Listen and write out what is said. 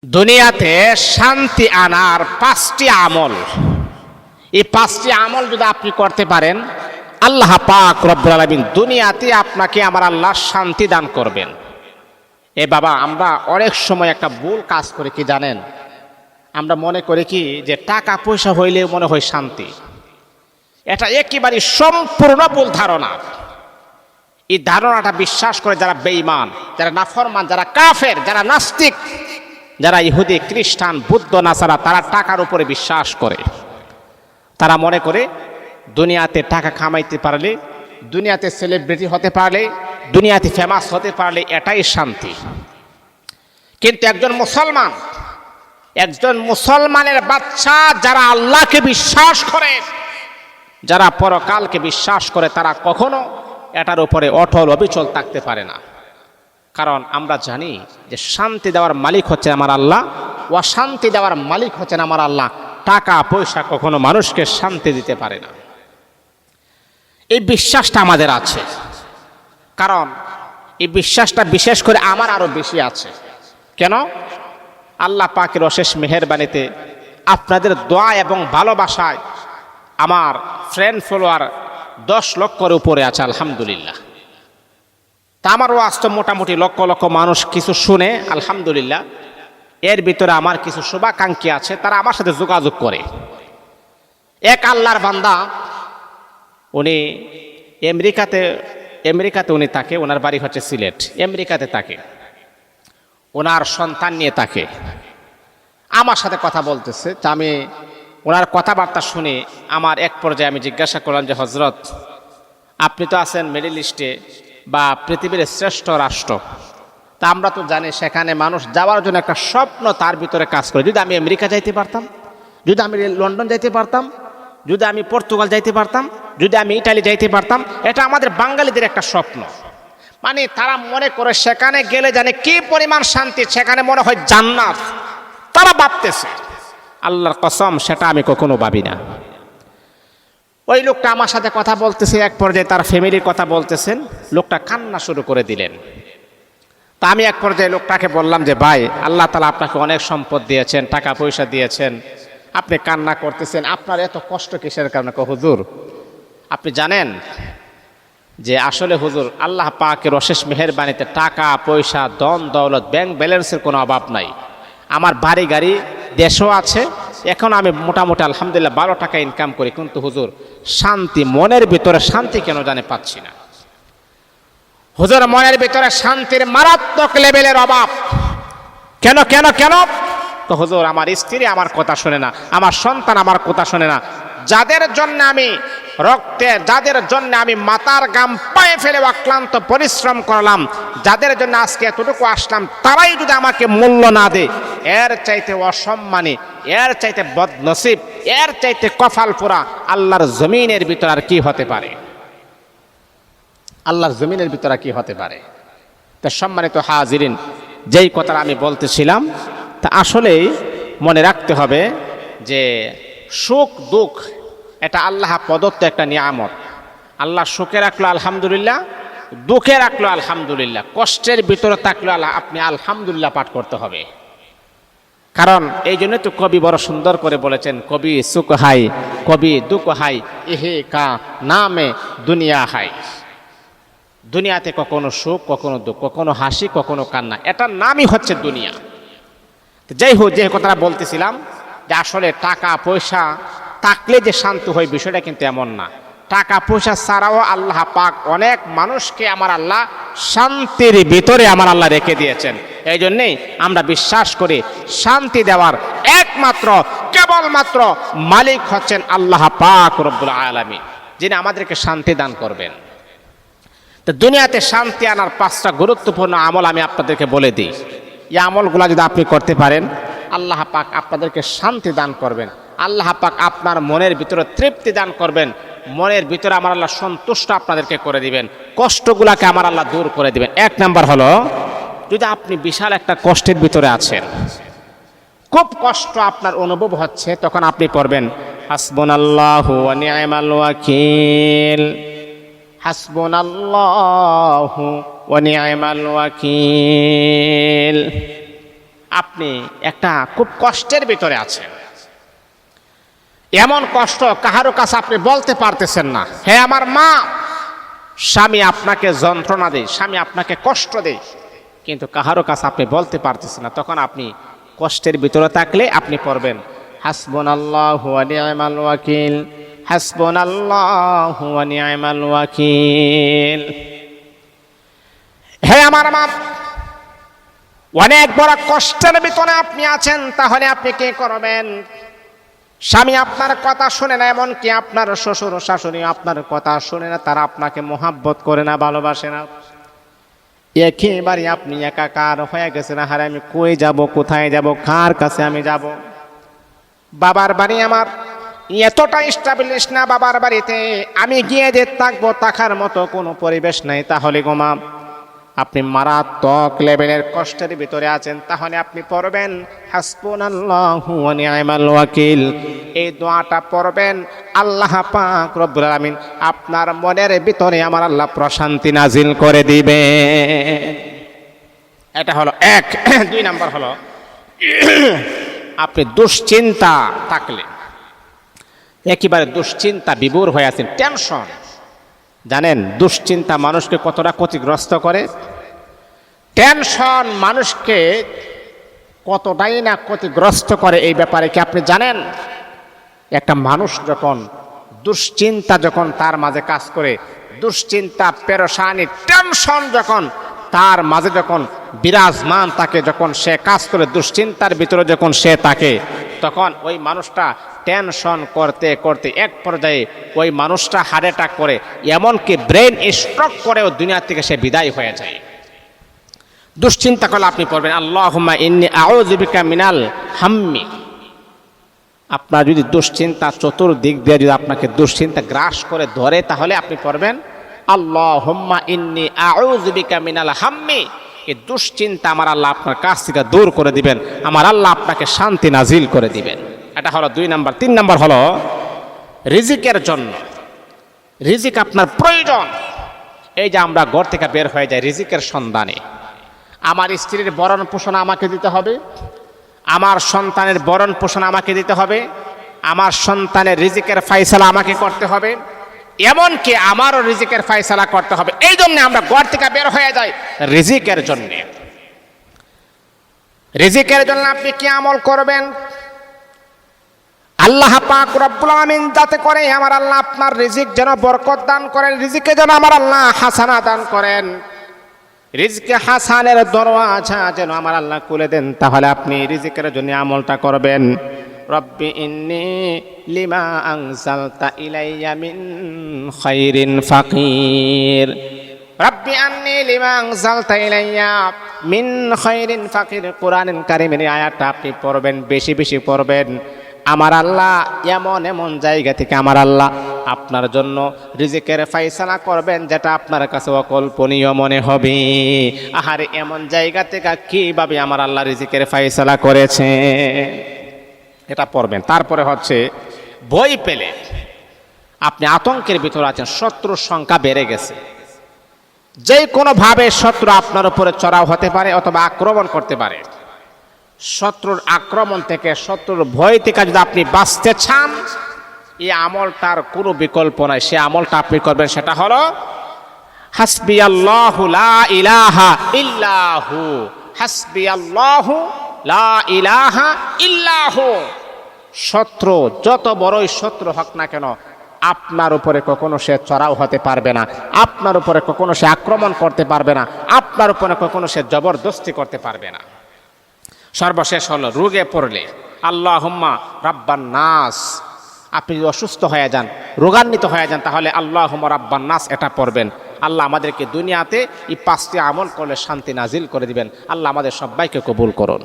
দুনিয়াতে শান্তি আনার 5টি আমল, এই 5টি আমল যদি আপনি করতে পারেন, আল্লাহ পাক রব্বুল আলামিন দুনিয়াতে আপনাকে আমার আল্লাহ শান্তি দান করবেন। এ বাবা, আমরা অনেক সময় একটা ভুল কাজ করি কি জানেন? আমরা মনে করি কি যে টাকা পয়সা হইলেও মনে হয় শান্তি। এটা একেবারে সম্পূর্ণ ভুল ধারণা। এই ধারণাটা বিশ্বাস করে যারা বেঈমান, যারা নাফরমান, যারা কাফের, যারা নাস্তিক, যারা ইহুদি, খ্রিস্টান, বুদ্ধ, নাসারা, তারা টাকার উপরে বিশ্বাস করে। তারা মনে করে দুনিয়াতে টাকা কামাইতে পারলে, দুনিয়াতে সেলিব্রিটি হতে পারলে, দুনিয়াতে ফেমাস হতে পারলে এটাই শান্তি। কিন্তু একজন মুসলমানের বাচ্চা যারা আল্লাহকে বিশ্বাস করে, যারা পরকালকে বিশ্বাস করে, তারা কখনো এটার উপরে অটল অবিচল থাকতে পারে না। কারণ আমরা জানি যে শান্তি দেওয়ার মালিক হচ্ছেন আমার আল্লাহ, অশান্তি দেওয়ার মালিক হচ্ছেন আমার আল্লাহ। টাকা পয়সা কখনো মানুষকে শান্তি দিতে পারে না। এই বিশ্বাসটা আমাদের আছে, কারণ এই বিশ্বাসটা বিশেষ করে আমার আরো বেশি আছে। কেন? আল্লাহ পাকের অশেষ মেহেরবানিতে আপনাদের দোয়া এবং ভালোবাসায় আমার ফ্রেন্ড ফলোয়ার 10 লক্ষের উপরে আছে, আলহামদুলিল্লাহ। তা আমারও আস্ত মোটামুটি লক্ষ লক্ষ মানুষ কিছু শুনে, আলহামদুলিল্লাহ। এর ভিতরে আমার কিছু শুভাকাঙ্ক্ষী আছে, তারা আমার সাথে যোগাযোগ করে। এক আল্লাহর বান্দা, উনি আমেরিকাতে উনি থাকে, ওনার বাড়ি হচ্ছে সিলেট, আমেরিকাতে থাকে, ওনার সন্তান নিয়ে থাকে। আমার সাথে কথা বলতেছে, তা আমি ওনার কথাবার্তা শুনে আমার এক পর্যায়ে আমি জিজ্ঞাসা করলাম যে হজরত, আপনি তো আছেন মিডল ইস্টে বা পৃথিবীর শ্রেষ্ঠ রাষ্ট্র, তা আমরা তো জানি সেখানে মানুষ যাওয়ার জন্য একটা স্বপ্ন তার ভিতরে কাজ করে। যদি আমি আমেরিকা যাইতে পারতাম, যদি আমি লন্ডন যাইতে পারতাম, যদি আমি পর্তুগাল যাইতে পারতাম, যদি আমি ইটালি যাইতে পারতাম, এটা আমাদের বাঙালিদের একটা স্বপ্ন। মানে তারা মনে করে সেখানে গেলে জানে কি পরিমাণ শান্তি, সেখানে মনে হয় জান্নাত। তারা ভাবতেছে, আল্লাহর কসম সেটা আমি কখনো ভাবি না। ওই লোকটা আমার সাথে কথা বলতেছে, এক পর্যায়ে তার ফ্যামিলির কথা বলতেছেন, লোকটা কান্না শুরু করে দিলেন। তা আমি এক পর্যায়ে লোকটাকে বললাম যে ভাই, আল্লাহ তাআলা আপনাকে অনেক সম্পদ দিয়েছেন, টাকা পয়সা দিয়েছেন, আপনি কান্না করতেছেন, আপনার এত কষ্ট কিসের কারণে? হুজুর, আপনি জানেন যে আসলে হুজুর আল্লাহ পাকের অশেষ মেহেরবানিতে টাকা পয়সা, ধন দৌলত, ব্যাংক ব্যালেন্সের কোনো অভাব নাই। আমার বাড়ি গাড়ি দেশও আছে, এখন আমি মোটামুটি আলহামদুলিল্লাহ 12 টাকা ইনকাম করি, কিন্তু হুজুর শান্তি, মনের ভিতরে শান্তি কেন জানে পাচ্ছি না। হুজুর মনের ভিতরে শান্তির মারাত্মক লেভেলের অভাব। কেন কেন কেন? তো হুজুর আমার স্ত্রী আমার কথা শোনে না, আমার সন্তান আমার কথা শোনে না। যাদের জন্য আমি মাথার ঘাম পায়ে ফেলে অক্লান্ত পরিশ্রম করলাম, যাদের জন্য আজকে এতটুকু আসলাম, তারাই যদি আমাকে মূল্য না দেয়, এর চাইতে অসম্মানী, এর চাইতে বদনসিব, এর চাইতে কপাল পোড়া আল্লাহর জমিনের ভিতর আর কি হতে পারে? আল্লাহর জমিনের ভিতরে কি হতে পারে? তা সম্মানিত হাজিরিন, যেই কথাটা আমি বলতেছিলাম, তা আসলেই মনে রাখতে হবে যে সুখ দুঃখ এটা আল্লাহ প্রদত্ত একটা নিয়ামত। আল্লাহ সুখে রাখলো আলহামদুলিল্লাহ, দুঃখে রাখলো আলহামদুলিল্লাহ, কষ্টের ভিতরে থাকলো আপনি আলহামদুলিল্লাহ পাঠ করতে হবে। কারণ এই জন্য তো কবি বড় সুন্দর করে বলেছেন, কবি সুখ হাই কবি দুঃখ হাই, এহে কা নামে দুনিয়া হাই। দুনিয়াতে কখনো সুখ, কখনো দুঃখ, কখনো হাসি, কখনো কান্না, এটার নামই হচ্ছে দুনিয়া। যাই হোক, যে কথাটা বলতেছিলাম যে আসলে টাকা পয়সা থাকলে যে শান্ত হয়, বিষয়টা কিন্তু এমন না। টাকা পয়সা ছাড়াও আল্লাহ পাক অনেক মানুষকে আমার আল্লাহ শান্তির ভিতরে আমার আল্লাহ রেখে দিয়েছেন। এই জন্যেই আমরা বিশ্বাস করি শান্তি দেওয়ার একমাত্র কেবলমাত্র মালিক হচ্ছেন আল্লাহ পাক রব্বুল আলামিন, যিনি আমাদেরকে শান্তি দান করবেন। তো দুনিয়াতে শান্তি আনার 5টা গুরুত্বপূর্ণ আমল আমি আপনাদেরকে বলে দিই। এই আমলগুলা যদি আপনি করতে পারেন, আল্লাহ পাক আপনাদেরকে শান্তি দান করবেন। আল্লাহ পাক আপনার মনের ভিতরে তৃপ্তি দান করবেন, মনের ভিতরে আমার আল্লাহ সন্তুষ্ট আপনাদেরকে করে দিবেন, কষ্টগুলাকে আমার আল্লাহ দূর করে দিবেন। 1 নাম্বার হলো, যদি আপনি বিশাল একটা কষ্টের ভিতরে আছেন, খুব কষ্ট আপনার অনুভব হচ্ছে, তখন আপনি পড়বেন হাসবুনাল্লাহু ওয়া নি'মাল ওয়াকিল, হাসবুনাল্লাহু ওয়া নি'মাল ওয়াকিল। আপনি একটা খুব কষ্টের ভিতরে আছেন, এমন কষ্ট কাহারো কাছে আপনি বলতে পারতেছেন না, হে আমার মা, স্বামী আপনাকে যন্ত্রণা দেয়, স্বামী আপনাকে কষ্ট দেয়, কিন্তু কাহারো কাছে আপনি বলতে পারতেছেন না, তখন আপনি কষ্টের ভিতরে থাকলে আপনি পড়বেন হাসবুনাল্লাহু ওয়া নি'মাল ওয়াকিল, হাসবুনাল্লাহু ওয়া নি'মাল ওয়াকিল। হে আমার মা, অনেক বড় কষ্টের ভিতরে আপনি আছেন, তাহলে আপনি কি করবেন? স্বামী আপনার কথা শুনে না, এমনকি আপনার শ্বশুর শাশুড়ি আপনার কথা শুনে না, তারা আপনাকে মোহাব্বত করে না, ভালোবাসে না, একেবারে আপনি একাকার হয়ে গেছেন। হারে আমি কই যাব, কোথায় যাব, কার কাছে আমি যাব? বাবার বাড়ি আমার এতটা স্টাবলিশ না, বাবার বাড়িতে আমি গিয়ে যে থাকবো, থাকার মতো কোনো পরিবেশ নাই, তাহলে গোমা আপনি মারাত্মক লেভেলের কষ্টের ভিতরে আছেন, তাহলে আপনি পড়বেন হাসবুনাল্লাহু ওয়া নি'মাল ওয়াকিল। এই দোয়াটা পড়বেন, আল্লাহ পাক রব্বুল আলামিন আপনার মনের ভিতরে আমার আল্লাহ প্রশান্তি নাজিল করে দিবেন। এটা হলো এক। 2 নাম্বার হলো, আপনি দুশ্চিন্তা থাকলে, একেবারে দুশ্চিন্তা বিভোর হয়ে আছেন, টেনশন। জানেন দুশ্চিন্তা মানুষকে কতটা ক্ষতিগ্রস্ত করে? টেনশন মানুষকে কতটাই না ক্ষতিগ্রস্ত করে, এই ব্যাপারে কি আপনি জানেন? একটা মানুষ যখন দুশ্চিন্তা যখন তার মাঝে কাজ করে, দুশ্চিন্তা, পেরেশানি, টেনশন যখন তার মাঝে যখন বিরাজমান থাকে, যখন সে কাজ করে, দুশ্চিন্তার ভিতরে যখন সে থাকে, তখন ওই মানুষটা টেনশন করতে করতে এক পর্যায়ে ওই মানুষটা হার্ট অ্যাটাক করে, এমনকি ব্রেন স্ট্রোক করেও দুনিয়া থেকে সে বিদায় হয়ে যায়। দুশ্চিন্তা করলে আপনি পড়বেন আল্লাহুম্মা ইন্নী আউযু বিকা মিনাল হাম্মি। আপনার যদি দুশ্চিন্তা চতুর্দিক দিয়ে যদি আপনাকে দুশ্চিন্তা গ্রাস করে ধরে, তাহলে আপনি পড়বেন আল্লাহুম্মা ইন্নী আউযু বিকা মিনাল হাম্মি। এই দুশ্চিন্তা আমার আল্লাহ আপনার কাছ থেকে দূর করে দিবেন, আমার আল্লাহ আপনাকে শান্তি নাজিল করে দিবেন। এটা হলো 2 নাম্বার। 3 নাম্বার হলো রিজিকের জন্য। রিজিক আপনার প্রয়োজন। এই যে আমরা ঘর থেকে বের হয়ে যাই রিজিকের সন্ধানে, আমার স্ত্রীর ভরণ পোষণ আমাকে দিতে হবে, আমার সন্তানের ভরণ পোষণ আমাকে দিতে হবে, আমার সন্তানের রিজিকের ফয়সালা আমাকে করতে হবে, এমনকি আমারও রিজিকের ফয়সালা করতে হবে। এই জন্য আমরা ঘর থেকে বের হয়ে যাই রিজিকের জন্য। রিজিকের জন্য আপনি কি আমল করবেন? আল্লাহ পাক রব্বুল আলামিন যাতে করে আমার আল্লাহ আপনার রিজিক যেন বরকত দান করেন, রিজিকে যেন আমার আল্লাহ হাসানা দান করেন, রিজকে হাসানের দরওয়াজা যেন আমার আল্লাহ খুলে দেন, তাহলে আপনি রিজিকের জন্য আমলটা করবেন। রব্বি ইন্নী লিমা আনজালতা ইলাইয়া মিন খাইরিন ফাকির। রব্বি আন্নী লিমা আনজালতা ইলাইয়া মিন খাইরিন ফাকির। কোরআনুল কারীমের আয়াতটা আপনি পড়বেন, বেশি বেশি পড়বেন। আমার আল্লাহ এমন এমন জায়গা থেকে আমার আল্লাহ আপনার জন্য রিজিকের ফয়সালা করবেন, যেটা আপনার কাছে অকল্পনীয় মনে হবে। আহারে এমন জায়গা থেকে কিভাবে আমার আল্লাহ রিজিকের ফয়সালা করেছে, এটা পড়বেন। তারপরে হচ্ছে ভয় পেলে আপনি আতঙ্কের ভিতরে আছেন, শত্রুর সংখ্যা বেড়ে গেছে, যে কোনোভাবে শত্রু আপনার উপরে চড়াও হতে পারে অথবা আক্রমণ করতে পারে। শত্রুর আক্রমণ থেকে, শত্রুর ভয় থেকে যদি আপনি বাঁচতে চান, এই আমলটার কোনো বিকল্প নাই। সে আমলটা আপনি করবেন, সেটা হলো হাসবিয়াল্লাহু লা ইলাহা ইল্লাহু। হাসবিয়াল্লাহু লা ইলাহা ইল্লাহু। শত্রু যত বড়ই শত্রু হোক না কেন, আপনার উপরে কখনো সে চড়াও হতে পারবে না, আপনার উপরে কখনো সে আক্রমণ করতে পারবে না, আপনার উপরে কখনো সে জবরদস্তি করতে পারবে না। সর্বশেষ হলো রোগে পড়লে আল্লাহুম্মা রাব্বান নাস। আপনি যদি অসুস্থ হয়ে যান, রোগান্বিত হয়ে যান, তাহলে আল্লাহুম্মা রাব্বান নাস এটা পড়বেন। আল্লাহ আমাদেরকে দুনিয়াতে এই 5টি আমল করলে শান্তি নাজিল করে দিবেন। আল্লাহ আমাদের সবাইকে কবুল করুন।